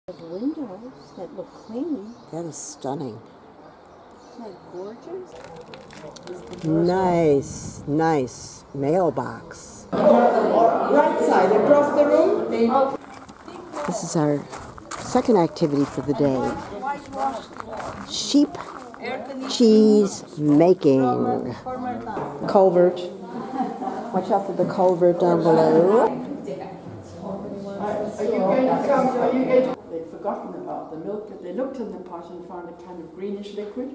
Windows that look clean. That is stunning. Isn't that gorgeous? Nice, nice mailbox. Right side, across the room. This is our second activity for the day. Sheep cheese making. Culvert. Watch out for the culvert down below. Are you going to come? They'd forgotten about the milk, but they looked in the pot and found a kind of greenish liquid,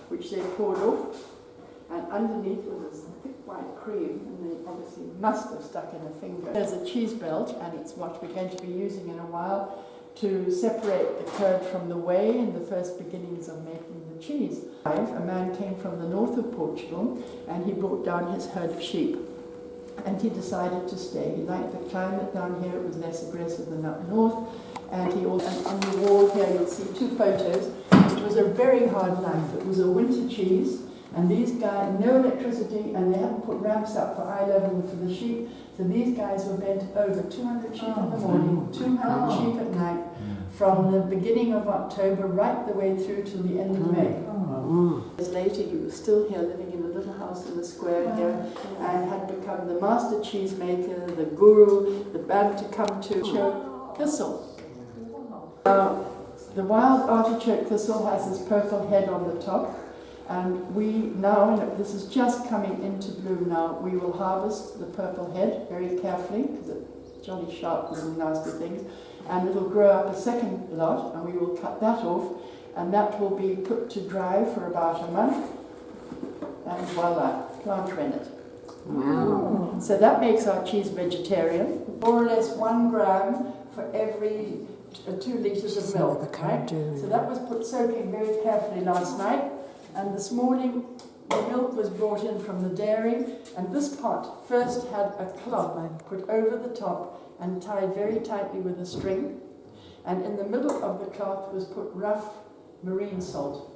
which they poured off, and underneath was this thick white cream, and they obviously must have stuck in a finger. There's a cheese belt, and it's what we're going to be using in a while to separate the curd from the whey in the first beginnings of making the cheese. A man came from the north of Portugal, and he brought down his herd of sheep. And he decided to stay. He liked the climate down here, it was less aggressive than up north. And he also, and on the wall here you'll see two photos. It was a very hard life. It was a winter cheese, and these guys, no electricity, and they hadn't put ramps up for eye level for the sheep. So these guys were bent over 200 sheep in the morning, 200 sheep at night, from the beginning of October right the way through till the end of May. Years later, he was still here, living in a little house in the square here, and had become the master cheesemaker, the guru, the man to come to. Thistle. The wild artichoke thistle has this purple head on the top, and we now, and this is just coming into bloom now, we will harvest the purple head very carefully, because it's jolly sharp little nasty things, and it'll grow up a second lot, and we will cut that off, and that will be put to dry for about a month, and voila, plant rennet. Wow. So that makes our cheese vegetarian. More or less 1 gram for every 2 litres of milk, right? So that was put soaking very carefully last night, and this morning the milk was brought in from the dairy, and this pot first had a cloth put over the top and tied very tightly with a string, and in the middle of the cloth was put rough marine salt.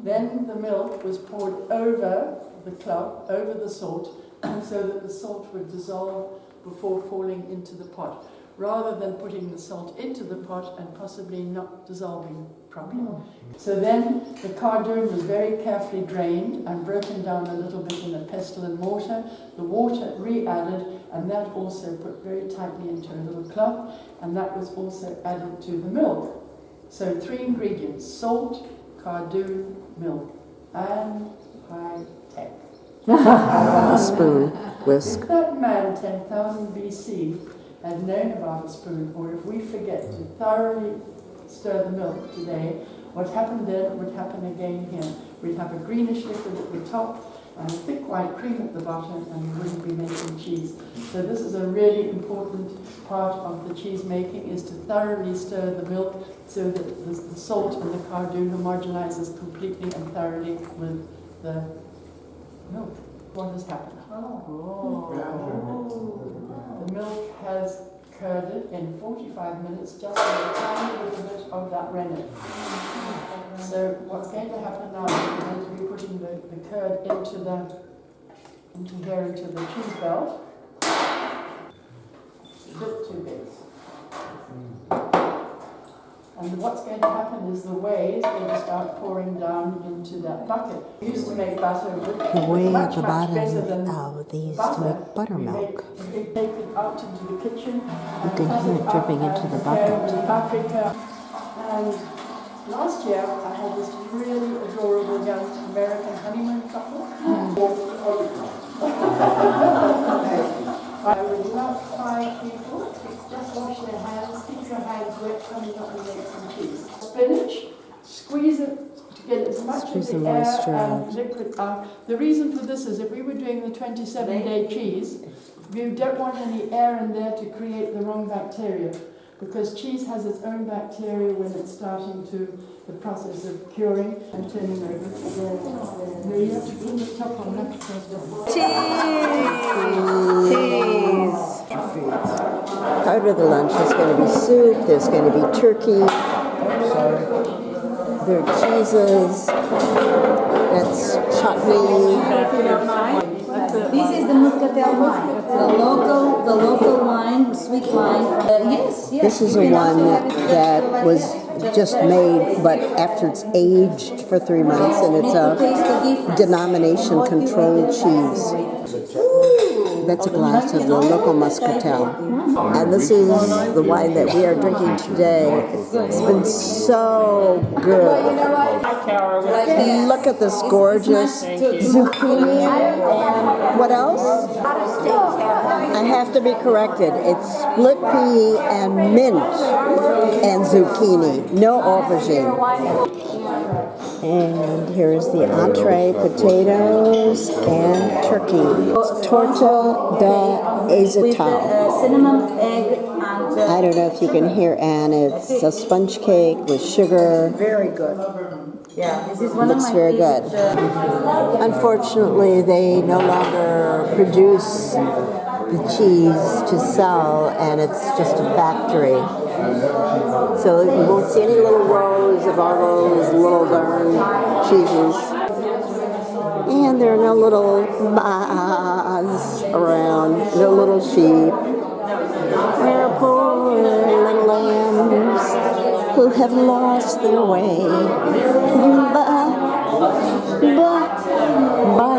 Then the milk was poured over the cloth, over the salt, so that the salt would dissolve before falling into the pot, rather than putting the salt into the pot and possibly not dissolving properly. So then the cardoon was very carefully drained and broken down a little bit in a pestle and mortar, the water re-added, and that also put very tightly into a little cloth, and that was also added to the milk. So 3 ingredients: salt, cardoon, milk, and high tech. A spoon, whisk. If that man 10,000 BC had known about a spoon, or if we forget to thoroughly stir the milk today, what happened then would happen again here. We'd have a greenish liquid at the top and a thick white cream at the bottom, and we wouldn't be making cheese. So this is a really important part of the cheese making, is to thoroughly stir the milk so that the salt and the cardoon homogenizes completely and thoroughly with the milk. What has happened? The milk has curded in 45 minutes, just with a tiny little bit of that rennet. So what's going to happen now is we're going to be putting the curd into the cheese belt. A bit too big. And what's going to happen is the whey is going to start pouring down into that bucket. We used to make butter with The whey at much the better than bottom, they used to make buttermilk. We take it out into the kitchen. You can hear it dripping into the bucket. Paprika. And last year I had this really adorable young American honeymoon couple. I would love 5 people. Just wash their hands, keep your hands wet, coming up and make some cheese. Spinach, squeeze it to get as much of the air and liquid out. The reason for this is if we were doing the 27-day cheese, you don't want any air in there to create the wrong bacteria, because cheese has its own bacteria when it's starting to the process of curing and turning over. No, you have to put the top on that first. Part of the lunch is going to be soup, there's going to be turkey, there are cheeses, that's chutney. This is the muscatel wine. The local wine, sweet wine. Yes. This is a one that was just made, but after it's aged for 3 months, and it's a denomination controlled cheese. That's a glass of the local muscatel. And this is the wine that we are drinking today. It's been so good. Look at this gorgeous zucchini. What else? I have to be corrected. It's split pea and mint and zucchini. No aubergine. And here's the entree, potatoes and turkey. It's torta de Azeitão. Cinnamon, egg, and... I don't know if you can hear Anne. It's a sponge cake with sugar. Very good. Yeah, this is one Looks of my very good. Unfortunately, they no longer produce the cheese to sell, and it's just a factory. So you won't see any little rows of all those little darn cheeses. And there are no little baas around, no little sheep. There are poor little lambs who have lost their way. Ba, ba, ba.